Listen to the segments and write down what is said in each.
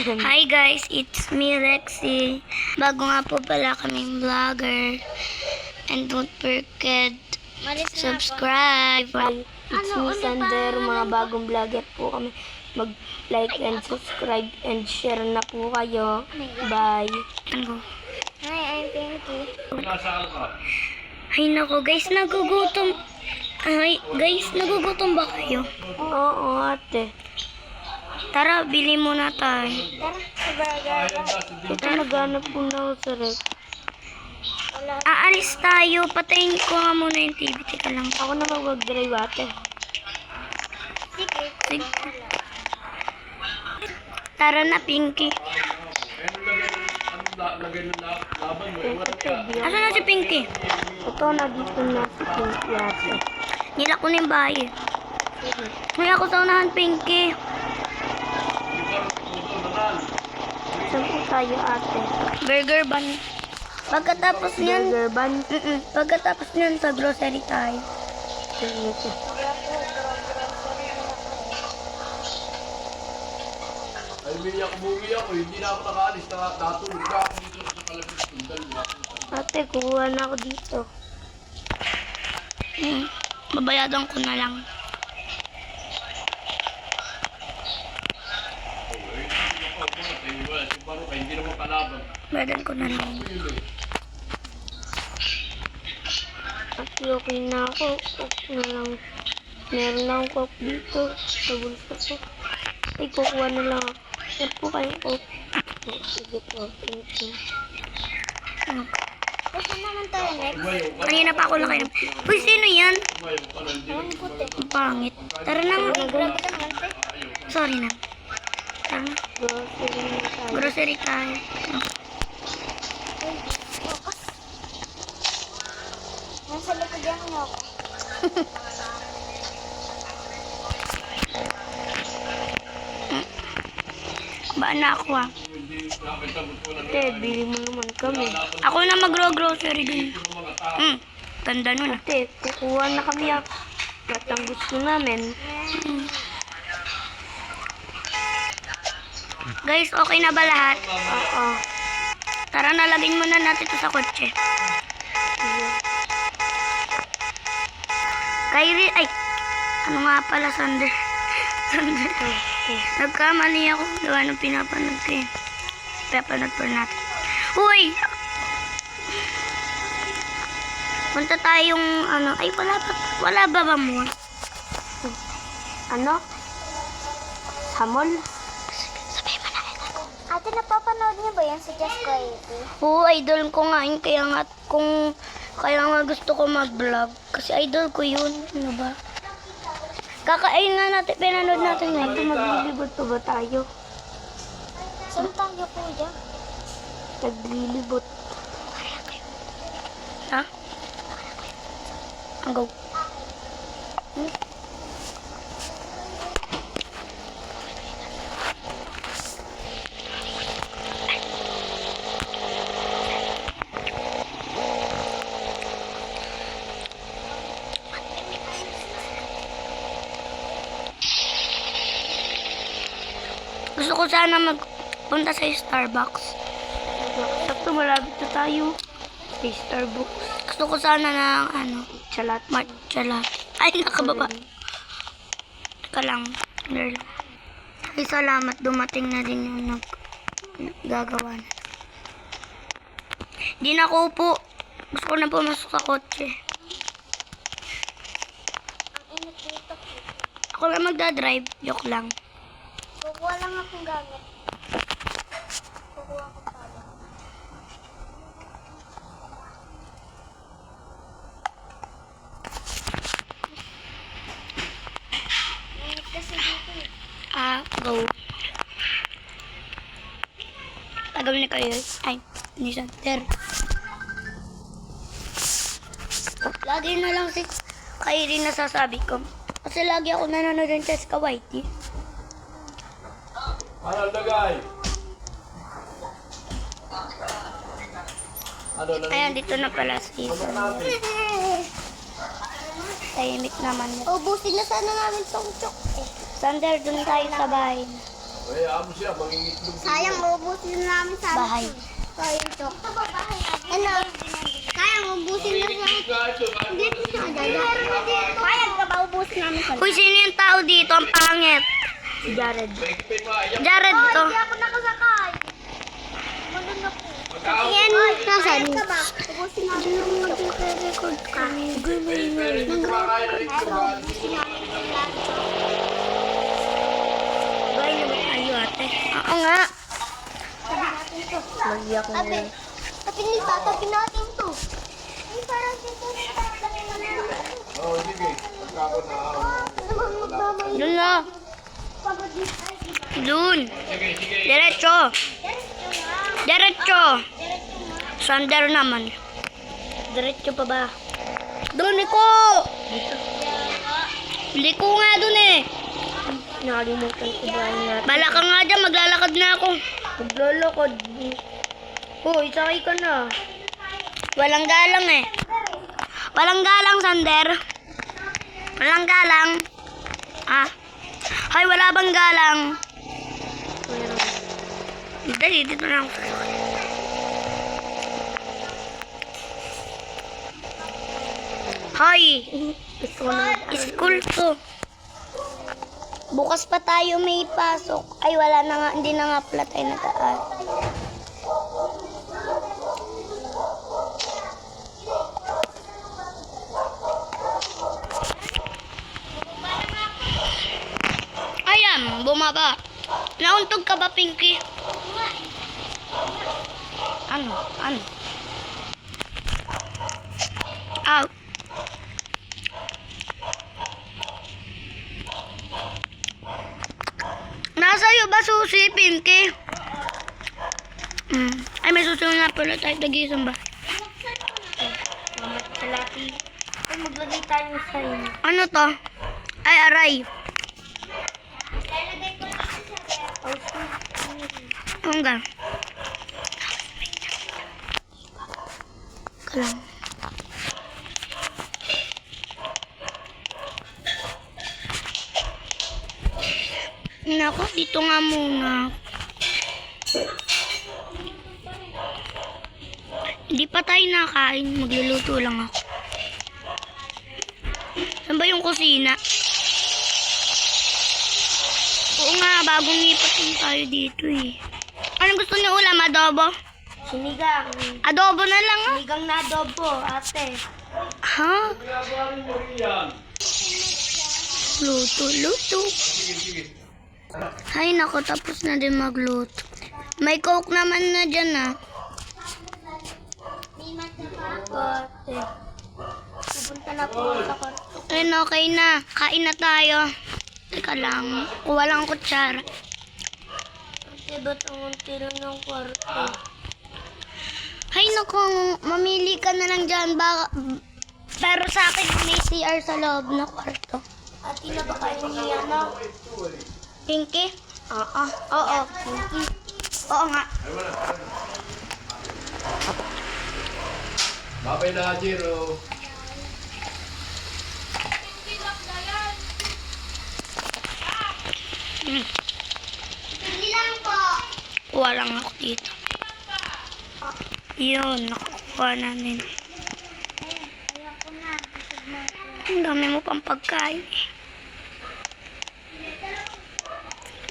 Hi guys, it's me Lexi. Bago nga po pala kaming vlogger. And don't forget subscribe. It's me, Sander. Mga bagong vlogger po kami. Mag-like and subscribe and share na po kayo. Bye. Ano? Hi, I'm Pinky. Ay nako guys, nagugutom. Ay guys, nagugutom ba kayo? Oo, ate. Tara, bili muna tayo. Ito naghanap po na ako sa rep. Aalis tayo. Patayin ko nga muna yung TV. Teka lang. Ako na mag-drive, ate. Sige. Tara na, Pinky. Asan na si Pinky? Ito, nandito na si Pinky, ate. Nila ko na yung bahay. May ako sa unahan, Pinky. Saan po tayo, ate? Burger bun. Pagkatapos niyan, Burger bun. pagkatapos niyan sa grocery tayo. Ito. Ay, umiyak ako. Hindi na ako nakaalis. Natulog na ako dito sa kalabit tundal. Ate, kuha na ako dito. Babayadan ko na lang. Hindi naman kalaban. Bayadan ko na lang. Ate, okay na ako. Okay na lang. Meron lang ako dito sa bulsa ko. Ay, kukuha na lang ako. Yan po kayong coke. Oh, sige po. Thank you. Kasi naman tayo next. Kanina pa ako lakay. Uy, sino yan? Ang pangit. Tara na nga. Sorry na. Tara na. Grocery na tayo. Grocery tayo. Nasa likod yan ako. Baan na ako ah. Ate, bili mo naman kami. Ako na magro-grocery din. Tanda nun ah. Ate, kukuha na kami at ang gusto namin. Guys, okay na ba lahat? Oo. Tara na, laging muna natin ito sa kotse. Kyrie, ay, ano nga pala, Sander? Sander. Nagkamali ako. Gawa ng pinapanood ko eh. Pinapanood pa natin. Uy! Punta tayong, ano, ay, wala ba mo? Ano? Sa mall? Sabay mo na ako. Ate, napapanood niyo ba yan si Just Coyote? Oo, idol ko nga yun. Kaya nga gusto ko mag-vlog. Kasi idol ko yun. Ano ba? Kakain nga natin, pinanood natin Ate, ngayon. maglilibot pa ba tayo? Saan tayo po dyan? Naglilibot. Ha? Ang go. Gusto ko sana magpunta sa Starbucks. Sakto, malapit na tayo. Sa Starbucks. Gusto ko sana ng ano, Chalat. matcha latte. Ay, nakababa. Teka lang. Girl. Ay, salamat. Dumating na din yung gagawa na. Hindi na ako upo. Gusto ko na pumasok sa kotse. Ang init dito. Ako lang magdadrive. Joke lang. Kukuha lang akong gamit. Kukuha ko pala. Init kasi dito eh. Go. Tagaw ni kayo. Ay, ni Santer. Lagi na lang si Kyrie nasasabi ko. Kasi lagi ako nanonood ng Chess Kawaiti. Ano lagay? Ayan, dito na pala si Tahimik naman. Ubusin na sana namin tong chok eh. Sander, dun tayo sa bahay. Ay, amo siya, mangingitlog. Sayang, ubusin namin sa Bahay. Sayang to. Ano? Sayang, ubusin na siya. Hindi ko siya dala. Sayang ka ba ubusin namin sa Uy, sino yung tao dito? Ang pangit. Si Jared. Jared to. Hindi ako nakasakay. Malun ako. Yan, nasan? Sayang ka ba? Ubusin namin yung Nag-record ka. Gaya na ba tayo, ate? Oo nga. Magiyak na Abe, yun. tabi natin to. Ay, parang dito. Oo, sige. Pagkako na. Magmamay. Doon na. Pagod din. Doon. Sige, sige. Diretso. Diretso. Sander naman. Diretso pa ba? Doon, Liko! Liko nga doon eh. Nakalimutan ko ba yun natin? Bala ka nga dyan, maglalakad na ako. Maglalakad. Hoy, sakay ka na. Walang galang eh. Walang galang, Sander. Walang galang. Ah. Hoy, wala bang galang? Dali, dito na ako. Hoy, Gusto ko na. school to. Bukas pa tayo may pasok. Ay, wala na nga, hindi na nga pala tayo nag-aaral. Ayan, bumaba. Nauntog ka ba, Pinky? Ano? Ano? Out. Nasa iyo ba susi, Pinky? Ay, may susunod na pala tayo. Nag-iisang ba? Mamat sa lati. Ay, maglagay tayo sa inyo. Ano to? Ay, aray. Hanggang. Kalang. Nako, dito nga muna. Hindi pa tayo nakain. Magluluto lang ako. Saan ba yung kusina? Oo nga, bagong lipat din tayo dito eh. Anong gusto niyo ulam? Adobo? Sinigang. Adobo na lang ah. Sinigang na adobo, ate. Ha? Luto, luto. Ay nako, tapos na din magluto. May coke naman na dyan ah. Ate. Pupunta na po sa kwarto. Ayun, okay na. Kain na tayo. Teka lang. Kuha lang ang kutsara. Ate, ba't ang unti lang ng kwarto? Ay nako, mamili ka na lang dyan. Pero sa akin may CR sa loob na kwarto. Ate, na ba kayo niya na? Pinky? Oo. Oo. Pinky? Oo nga. Babay na, Jiro. Hindi lang po. Kuha lang ako dito. Yun, nakukuha namin. Ayoko na. Busog na ako. Ang dami mo pang pagkain eh.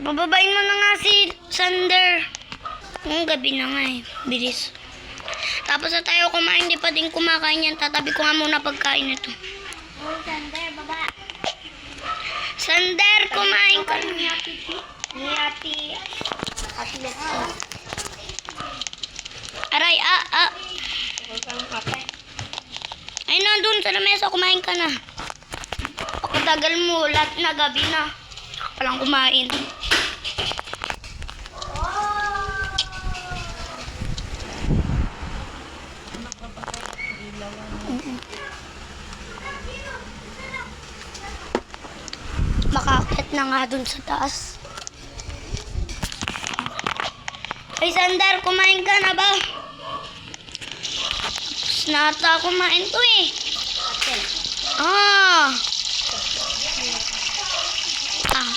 Bababain mo na nga si Sander. Ang gabi na nga eh. Bilis. Tapos na tayo kumain, di pa din kumakain yan. Tatabi ko nga muna pagkain ito. Oh, Sander, baba. Sander, kumain ka na. Ni ate. Ate Lexi. Aray, Huwag kang kape. Ay, nandun sa lamesa, kumain ka na. Pagkatagal mo, lahat na gabi na. Saka palang kumain. Makakit na nga dun sa taas. Ay, Sander, kumain ka na ba? Tapos na ata kumain to eh. Ah. Ah.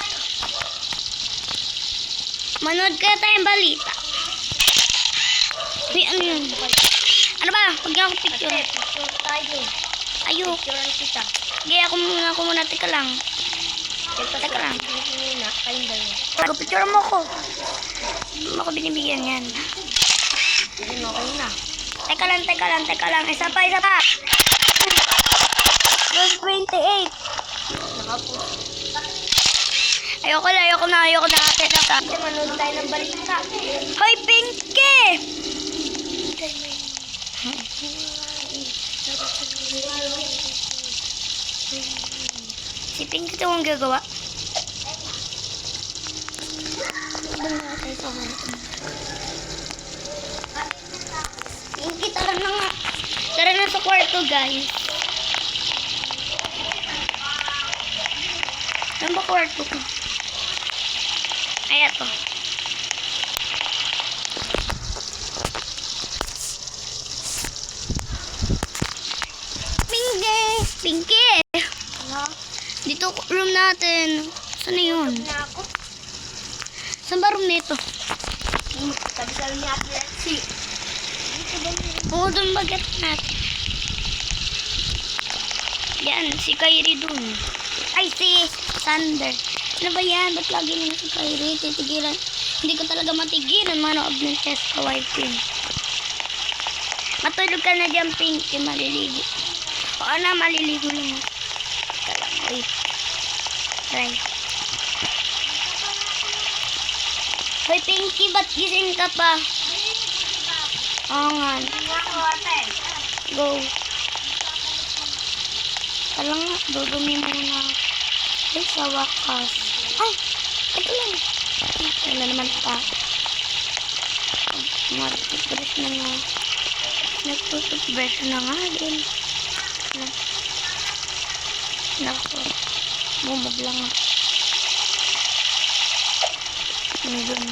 Manood kaya tayong balita. Uy, ano yun? Ano ba? Huwag niyo ako picture. Picture tayo. Ayok. Picturean kita. Sige, ako muna. Teka lang. Teka lang. Muna, kayong dalawa. Picture mo ko. Hindi mo ako binibigyan yan. Okay na. Teka lang. Isa pa. Verse 28. Ayoko na. Teka. Kasi manood tayo ng balita. Hoy, Pinky! Si Pinky ito ang gagawa. Pinky, tara na nga. Tara na sa kwarto, guys. Saan ba kwarto ko? Ay, ito. Pinky! Ano? Dito room natin. Saan na yun? Na ako. Saan ba room nito? Sabi niya ako yan. Si. Oo, doon bagat natin. Yan, si Kyrie dun. Ay, si Sander. Ano ba yan? Ba't lagi nila si Kyrie? Titigilan. Hindi ko talaga matigilan. Manood ng test ka, wiping. Matulog ka na dyan, Pinky. Maliligo. Oo na, maliligo lang. Teka lang, wait. Try. Hoy, Pinky, ba't gising ka pa? Oo nga. Go. Alam nga, dudumi muna. Ay, sa wakas. Ay, ito lang. Wala naman pa. Mag-toothbrush na nga. Nag-toothbrush na nga din. Nako. Bumog lang ako. Nandun.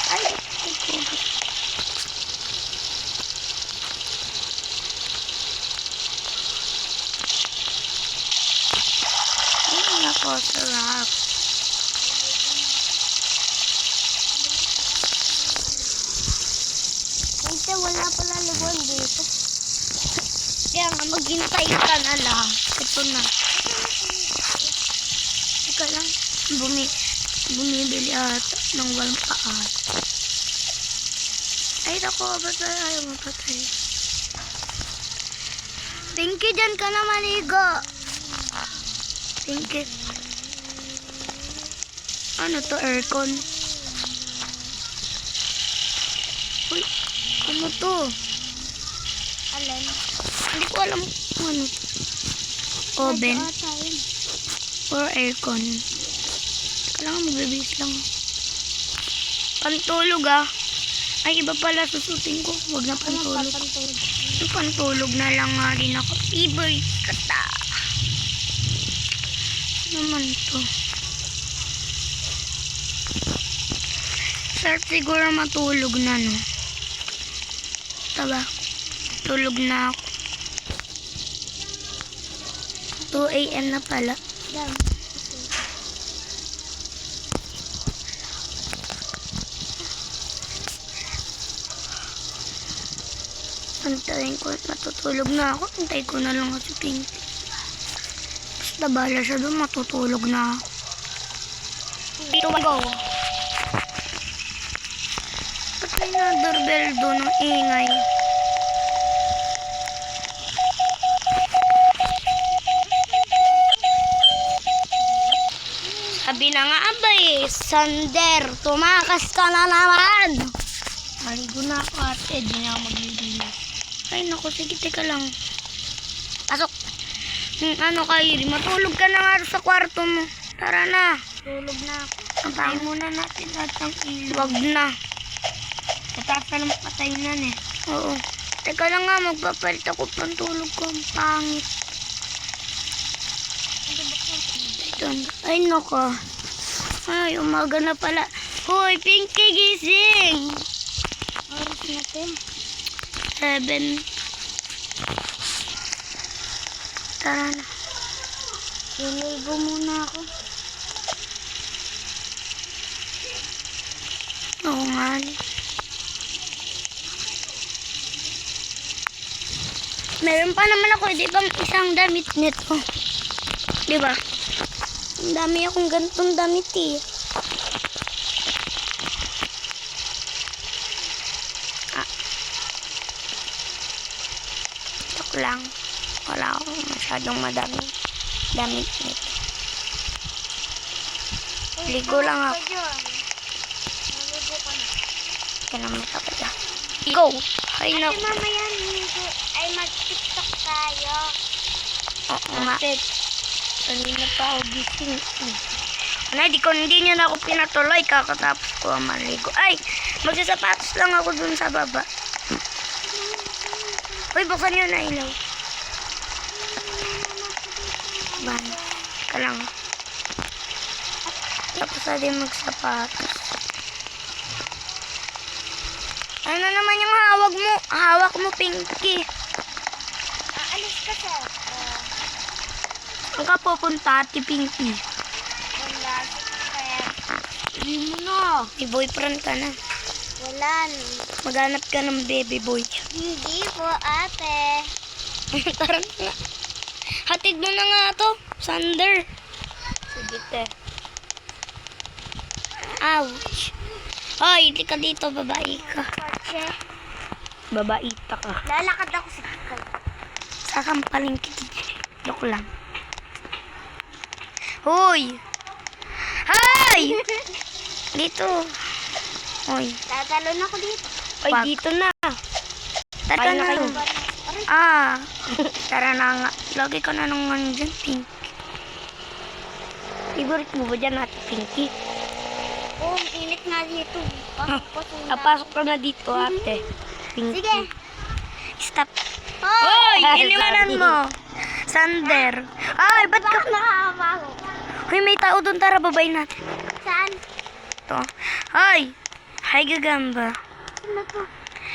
Ay, ito. Nako, sarap. Pinky, wala pala libon dito. Kaya nga, maghintay ka na lang. Ito na. Teka lang. Bumibili ata ng walang paas. Ay, nako, ba't ayaw mapatay? Pinky, dyan ka na maligo. Pinky. Ano to, aircon? Uy, ano to? Alin? Hindi ko alam kung ano to. Oven or aircon. Kailangan magbibis lang. Pantulog ah. Ay, iba pala susutin ko. Huwag na pantulog. Yung pantulog na lang nga rin ako. Favorite kata. Naman to. Sarap siguro matulog na, no? Taba. Tulog na ako. 2 AM na pala. Antayin ko at matutulog na ako. Antayin ko na lang si Pinky. Basta bahala siya doon, matutulog na ako. Dito go. Ba't may na-doorbell doon ng ingay? Sabi na nga abay, Sander, tumakas ka na naman. Maligo na ako ate, di na ako maglilinis. Ay naku, sige, teka lang. Pasok. Ano Kyrie, matulog ka na nga sa kwarto mo. Tara na. Tulog na ako. Patay muna natin lahat ng ilaw. Wag na. Mataas na lang patay na eh. Oo. Teka lang nga, magpapalit ako pang tulog ko. Ang pangit. Ito. Ay nako. Ay, umaga na pala. Hoy, Pinky, gising! Oras natin. 7. Tara na. Liligo muna ako. Oo nga. Meron pa naman ako, di ba, isang damit nito. Di ba? Ang dami akong ganitong damit eh. Joke lang. Wala akong masyadong madami damit nito. Ligo lang ako. Naligo ka na. Kaya naman ako dyan. Go! Ay, Ate, naku. mamaya ay mag-tiktok tayo. Oo nga. Kanina pa ako gising. Anay, hindi niya na ako pinatuloy kakatapos ko ang maligo. Ay, magsasapatos lang ako dun sa baba. Uy, buksan niyo na ilaw. Ban, ka lang. Tapos na din magsapatos. Ano naman yung hawak mo? Hawak mo, Pinky. Aalis ka, sir. Saan ka pupunta, Ate Pinky? Wala, sir. Hindi mo na. May boyfriend ka na. Wala. Maghanap ka ng baby boy. Hindi po, ate. Tara na nga. Hatid mo na nga to, Sander. Sige, te. Ouch. Hoy, hindi ka dito, babae ka. Kotse. Babaita ka. Lalakad ako sa tikal. Sakampaling kita. Joke lang. Hoy! Hoy! Dito. Hoy. Tatalon ako dito. Ay, Wag. dito na. Tara Kain na na. kayo. Ah. Tara na nga. Lagi ka na nung nandyan, Pink. Favorite mo ba dyan, Ate Pinky? Oh, ang init nga dito. Pasok ka na dito, ate. Pinky. Sige. Stop. Hoy! Hoy! Iniwanan mo. Sander. Ay, ba't ka... Nakakabaho. Hoy, may tao doon. Tara, babay natin. Saan? Ito. Hoy! Hi, Gagamba. Ano to?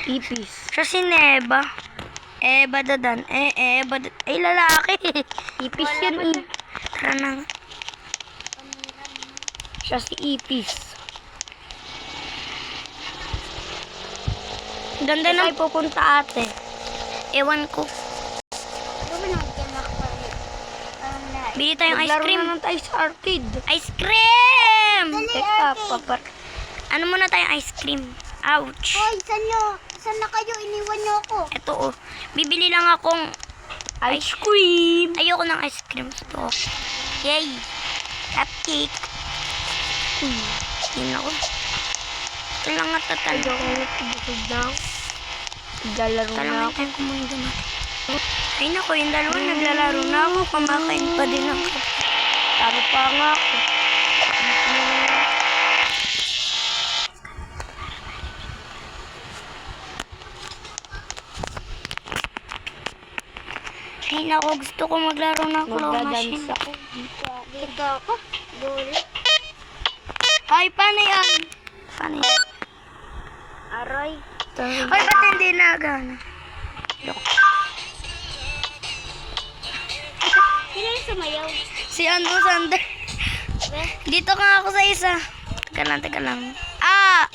Ipis. Siya si Neba. Eba dadan. Eba dadan. Ay, lalaki. Ipis yun, eh. Tara na nga. Siya si Ipis. Ganda Saan ng... tayo pupunta, ate? Ewan ko. Gawin ako dyan makapagod. Bili tayong ice Maglaro cream. na lang tayo sa arcade. Ice cream! Teka, papar. Ano muna tayong ice cream? Ouch. Hoy, saan na kayo? Iniwan niyo ako. Ito oh. Bibili lang akong... Ice cream. Ayoko ng ice cream. Ito. Yay. Cupcake. Yun ako. Ito lang at tatalo. Ayoko na tubusog na. Naglalaro Ito na lang ako. tayong kumundo natin. Ay nako, yung dalawa naglalaro na ako. Kumakain pa din ako. Taro pa nga ako. Ay nako, gusto ko maglaro ng claw Magdadance machine. ako. Dito ako. Duli. Ay, paano yan? Paano yan? Aroy. Ay, ba't hindi nagana? Sino yung sumayaw? Si Ando Sander. Dito ka ako sa isa. Teka lang. Ah!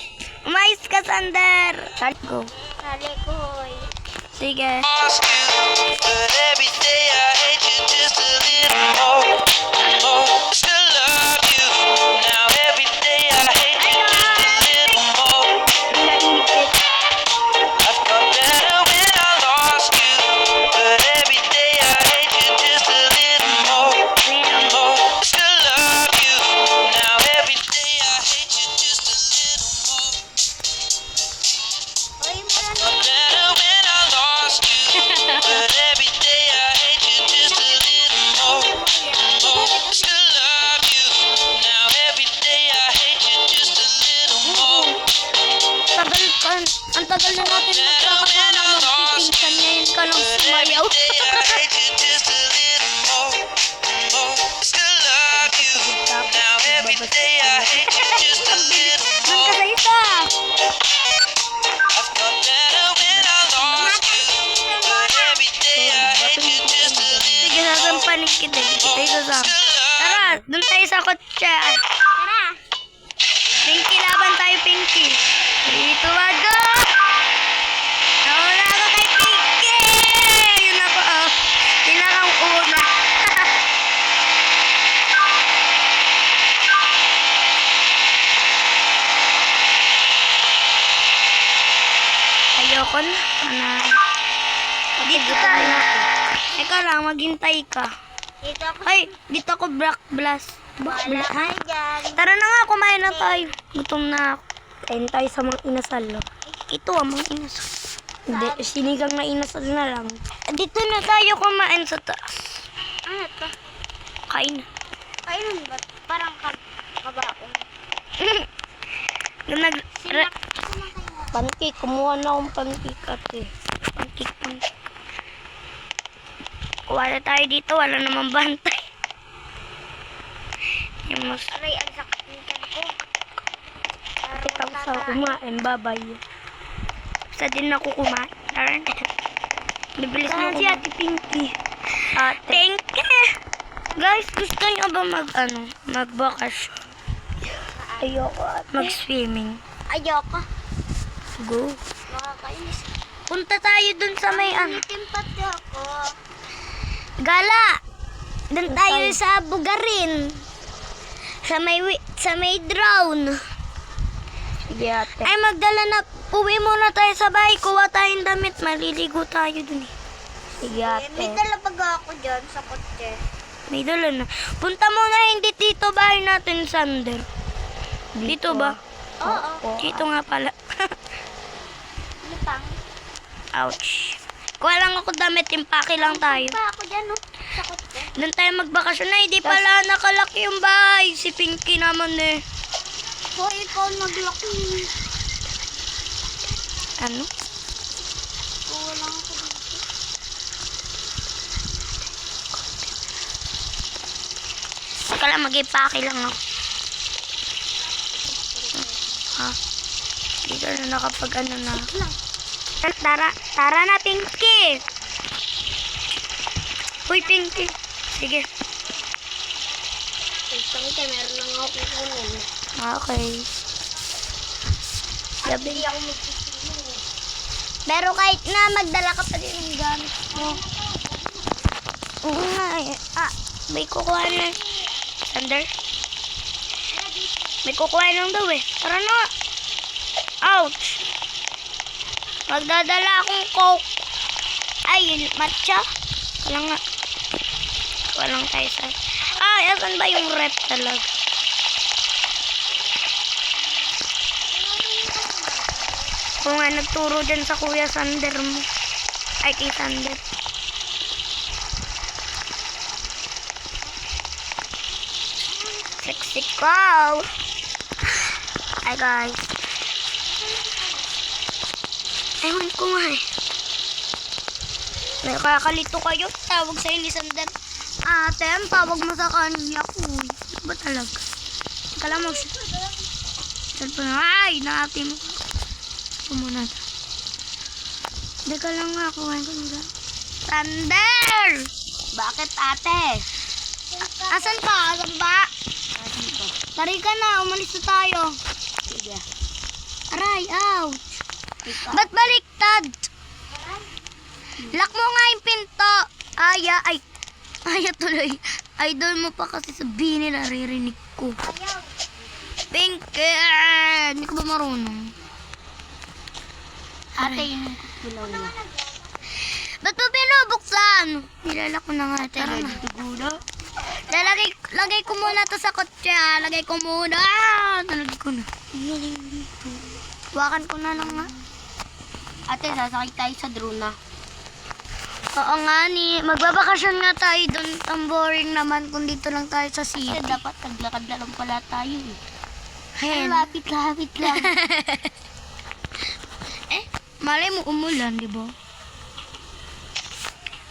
Umayos ka, Sander. Go. Sali ko, hoy. Sige. But every day I hate you just a little more, more. Still love you. Now every day I hate you just a little more. I thought better when I lost you. But every day I hate you just a little more, more. Still love you. Now every day I hate you just a little more. Hoy, Thought better when I lost you. But every day I hate you just a little more, more. Still love you. Now every day I hate you just a little more. Ang tagal na natin magkakasama magpipinsan ngayon ka lang But sumayaw. every day I hate you just a little more, more. Still love you. Now every day I hate you just a little Doon ka more. sa isa. I thought better when I lost you. But every day I hate you just a Sige, little more. sasampanin kita. Hindi kita isasama. Still love Tara, doon tayo sa kotse. tara. Pinky, laban tayo, Pinky. Ayoko na. Dito tayo. Teka lang, maghintay ka. Dito ako. Ay, dito ako blast. Wala ka dyan. Tara na nga, kumain na tayo. Gutom na ako. Kain tayo sa mga inasal. No? Ito ang mga inasal. Hindi, sinigang na inasal na lang. Dito na tayo kumain sa taas. Ano to? Kain na. Ayun ba? Parang kabaon. Pancake, kumuha na akong pancake ate. Pancake. Kuha na tayo dito, wala namang bantay. Yung mas... Aray, ang sakit ng tiyan ko. Kita ko sa kumain, babay. Basta din ako kumain. Tara na. Bibilis na si Ate Pinky. Thank you. Guys, gusto niyo ba magbakasyon? Ayoko ate. Mag-swimming. Ayoko. Go. Makakainis. Punta tayo dun sa may Ulitin pati ako. Gala. Dun tayo sa Bugarin. Sa may drone. Sige ate. Ay, magdala na. Uwi muna tayo sa bahay. Kuha tayong damit. Maliligo tayo dun eh. Sige May ate. dala baga ako dyan sa kotse. May dala na. Punta muna hindi dito bahay natin, Sander. Dito ba? Oo. Dito nga pala. Lupang. Ouch. Kuha lang ako damit. Impake lang tayo. Pa ako dyan no? Sa kotse. Doon tayo magbakasyon na. Hindi pala nakalaki yung bahay. Si Pinky naman eh. So, ikaw naglaki. Ano? Oo, lang ako dito. Saka lang, mag-ipake lang ako. Ha? Dito na nakapag ano na. Tara na, Pinky! Uy, Pinky! Sige. Isang ito, meron lang ako kukunin. Okay. Gabi. Hindi ako magsisimula. Pero kahit na magdala ka pa din ng gamit mo. Oo nga eh. May kukuha na. Sander? May kukuha lang daw eh. Tara na. Ouch! Magdadala akong coke. Ay, matcha. Wala nga. Walang tayo sa... asan ba yung rep talaga? Kung nga nagturo dyan sa Kuya Sander mo. Ay, kay Sander. Sexy cow. Hi guys. Ewan ko nga eh. Nakakalito kayo. Tawag sa'yo ni Sander. Ate, ang tawag mo sa kanya. Uy, ba talaga? Teka lang cellphone. Ay, naati mo. Muna. Teka lang nga, kuhain ko nila. Sander! Bakit ate? Asan ka? Asan ba? Tari ka na, umalis na tayo. Sige. Aray, ouch. Ba't baliktad? Lock mo nga yung pinto. Aya tuloy. Idol mo pa kasi sabihin nila, naririnig ko. Pinky! Hindi ka ba marunong? Ate, yung kulaw niya. Ba't mo binubuksan? Nilala ko na nga. Tara na. Lagay ko muna to sa kotse. Lagay ko muna. Nalagay ko na. Wakan ko na lang nga. Ate, sasakay tayo sa drone na. Oo nga ni. Magbabakasyon nga tayo doon. Ang boring naman kung dito lang tayo sa city. Kasi dapat naglakad na lang pala tayo eh. Ayan. Lapit lang. Malay mo umulan, di ba?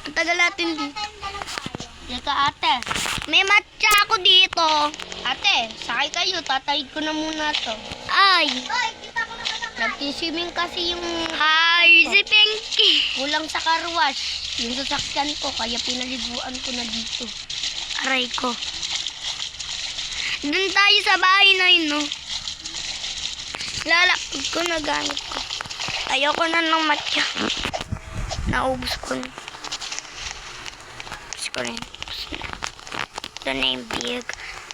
Ang tagal natin dito. Teka ate. May matcha ako dito. Ate, sakay kayo. Tatayid ko na muna to. Ay. Nagtisimming kasi yung Hi, si Pinky. kulang sa carwash. Yung sasakyan ko, kaya pinaliguan ko na dito. Aray ko. Doon tayo sa bahay na yun, no? Lalakad ko na gamit ko. Ayoko na ng matcha. Naubos ko na. Ubus ko rin. Ito na yung big.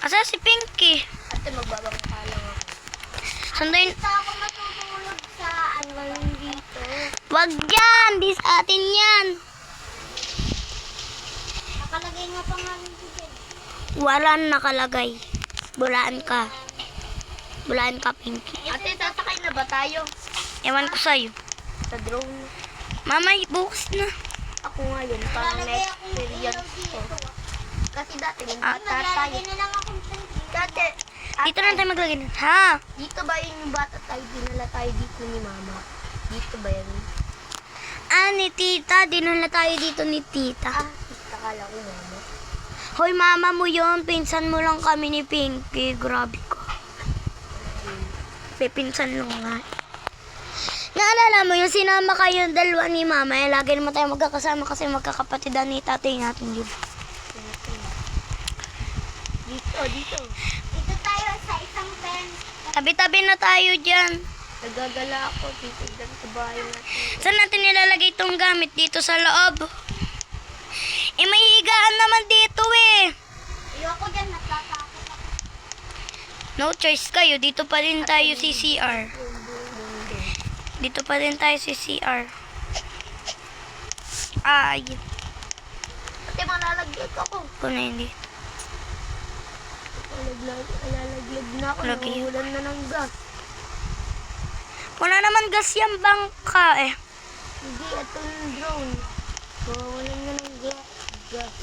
Asa si Pinky? Ate, magbabangka lang ako. Sundayin. Basta ako matutulog sa ano dito. Wag dyan! Di sa atin yan! Nakalagay nga pangalan ko dyan. Walang nakalagay. Bulaan ka. Bulaan ka, Pinky. Ate, sasakay na ba tayo? Ewan ko sa'yo. Sa drone. Mama, bukas na. Ako nga yun, parang next experience ko. Kasi dati, yung bata tayo. Maglalagay na lang akong pensil. Dati, Dito na tayo maglagay. Ha? dito ba yung bata tayo, dinala tayo dito ni mama? Dito ba yan? Ah, ni tita. Dinala tayo dito ni tita. Akala ko mama. Hoy, mama mo yon. Pinsan mo lang kami ni Pinky. Grabe ko. Pinsan lang nga. Naalala mo yung sinama kayo dalawa ni mama. Eh, lagi naman tayo magkakasama kasi magkakapatidan ni tatay natin, di ba? Dito. Dito tayo sa isang pen. Tabi-tabi na tayo dyan. Nagagala ako, titignan sa bahay natin. Saan natin nilalagay itong gamit? Dito sa loob. Eh, may higaan naman dito eh. Ayoko dyan, natatakot ako. No choice kayo. Dito pa rin tayo si CR. Dito pa rin tayo si CR. Ay. Ate, malalaglag ako. Kung na hindi. Malalaglag na ako. Lagi. Nangulan na ng gas. Wala naman gas yung bangka eh. Hindi, ito yung drone. Mawalan na ng gas.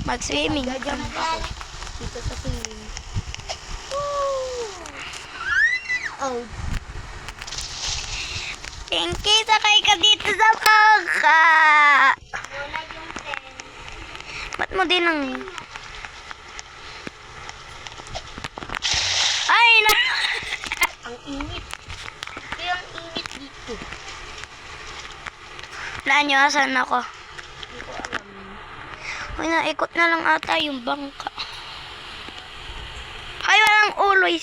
Mag-swimming ka. Gajump ako. Dito sa ceiling. Oh, Pinky, sakay ka dito sa bangka. Wala yung pen. Ba't mo din ang... Ay, na... ang init. Kaya ang init dito. Wala nyo, asan ako? Hindi ko alam. Uy, naikot na lang ata yung bangka. Ay, walang uloy.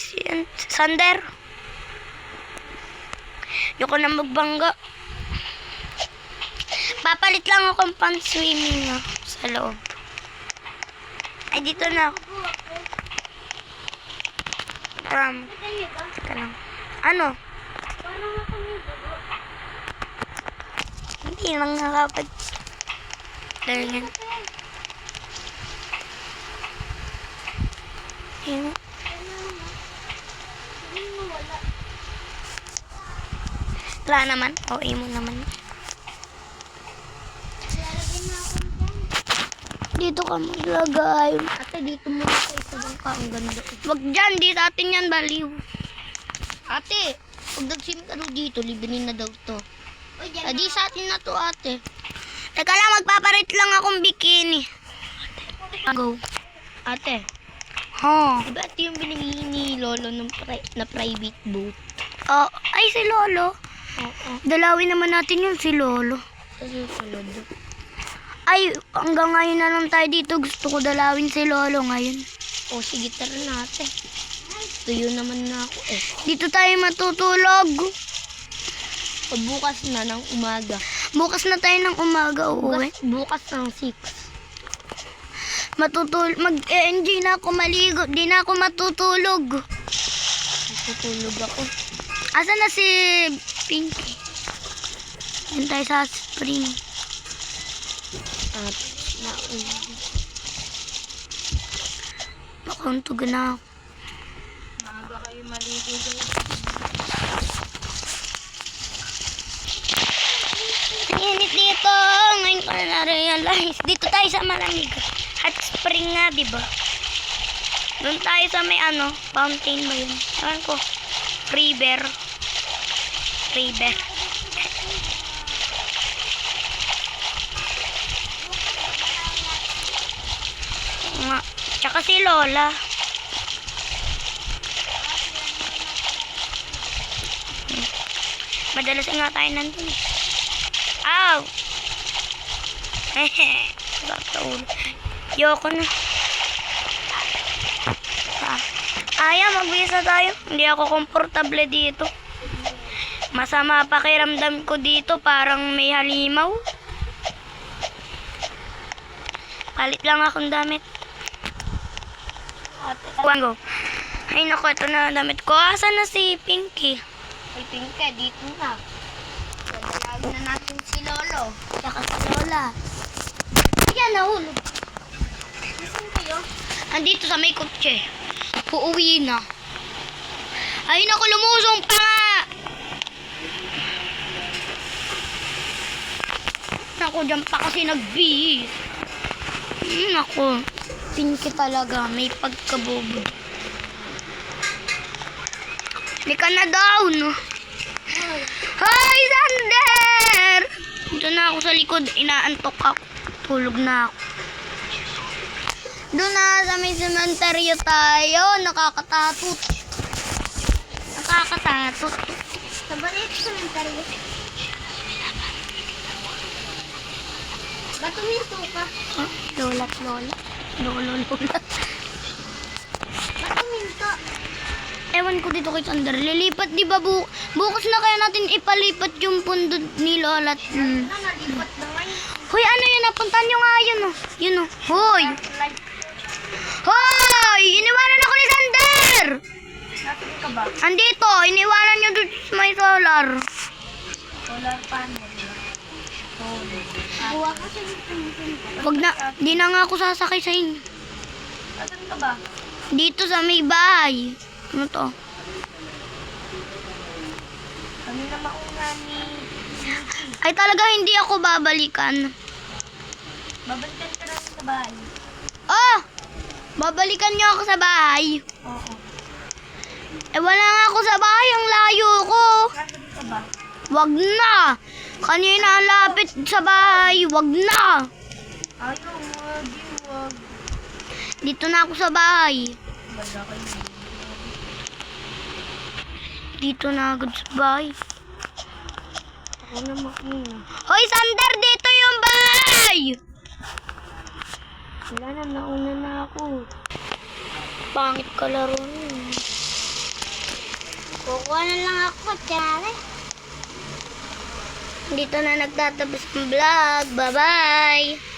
Sander. Ayoko na magbangga. Papalit lang akong pan-swimming sa loob. Ay, dito na ako. Teka lang. Ano? Parang ako may dugo. Hindi lang nakapag... Dahil yan. Ayun. Hindi mo wala. Wala naman. O, mo naman. Lalagay na akong pen. Dito ka maglagay. Ate, dito muna tayo sa bangka. Ang ganda. Wag dyan. Di sa atin yan, baliw. Ate, pag nag-sim ka daw dito, libenin na daw to. Uy, dyan Di sa atin na to, ate. Teka lang, magpaparit lang akong bikini. Go. Ate, Oh. diba ito yung binili ni Lolo ng na private boat? Oh, ay, si Lolo. Oo. Dalawin naman natin yun, si Lolo. Sa susunod. Ay, hanggang ngayon na lang tayo dito. Gusto ko dalawin si Lolo ngayon. O, sige, tara na, ate. Tuyo naman na ako eh. Dito tayo matutulog. O, bukas na ng umaga. Bukas na tayo ng umaga uuwi. Bukas ng 6. Mag-enjoy na ako maligo. Di na ako matutulog. Tutulog ako. Asan na si Pinky? Yan tayo sa spring. At, nauwi. Makauntog na ako. Ang init dito. Ngayon ko na na-realize. Dito tayo sa malamig. Hot spring nga, di ba? Doon tayo sa may fountain ba yun? Ewan ko. River. Nga. Tsaka si Lola. Madalas nga tayo nandun. Aw! Hehe. Gagawin. Yoko na. Ayaw, magbisa tayo. Hindi ako komportable dito. Masama pakiramdam ko dito. Parang may halimaw. Palit lang akong damit. Wango. Ay naku, ito na damit ko. Asan na si Pinky? Ay, Pinky, dito na. Sa dalaga Na natin si Lolo. Tsaka sa lola. Ayan, nahulog. Nasaan kayo? Andito sa may kotse. Uuwi na. Ay, naku, lumusong pa nga! Naku, dyan pa kasi nagbihis. Naku, pinky talaga. May pagkabobo. Hindi ka na down. Hoy, Sander! Dito na ako sa likod. Inaantok ako. Tulog na ako. Doon na sa may sementeryo tayo. Nakakatatot. Nakakatatot. Sa balik sa mentaryo. Ba't tuminto ka? Huh? Lola. Lola. Ba't tuminto? Ewan ko dito kay Sander. Lilipat, di ba? Bukas na kaya natin ipalipat yung pundo ni Lola. Nalipat na ngayon. Hoy, ano yun? Napuntahan nyo nga yun, oh. Yun, oh. Hoy! Hoy! Iniwanan ako ni Sander! Nasaan ka ba? Andito, iniwanan nyo doon sa may solar. Solar panel. Buwa ka sa Wag na, di na nga ako sasakay sa inyo. Nasaan ka ba? Dito sa may bahay. Ano to? Kami na mauna ni... Ay talaga hindi ako babalikan. Babalikan ka lang sa bahay. Oh! Babalikan nyo ako sa bahay. Oo. Eh wala nga ako sa bahay, ang layo ko. Nasaan ka ba? Wag na! Kanina ang lapit sa bahay, wag na! Ayaw, wag. Dito na ako sa bahay. Bala kayo. Dito na agad sa bahay. Ako na makina. Hoy, Sander! Dito yung bahay! Wala na, nauna na ako. Pangit ka laro niyo. Kukuha na lang ako, tsare. Dito na nagtatapos ang vlog. Bye-bye!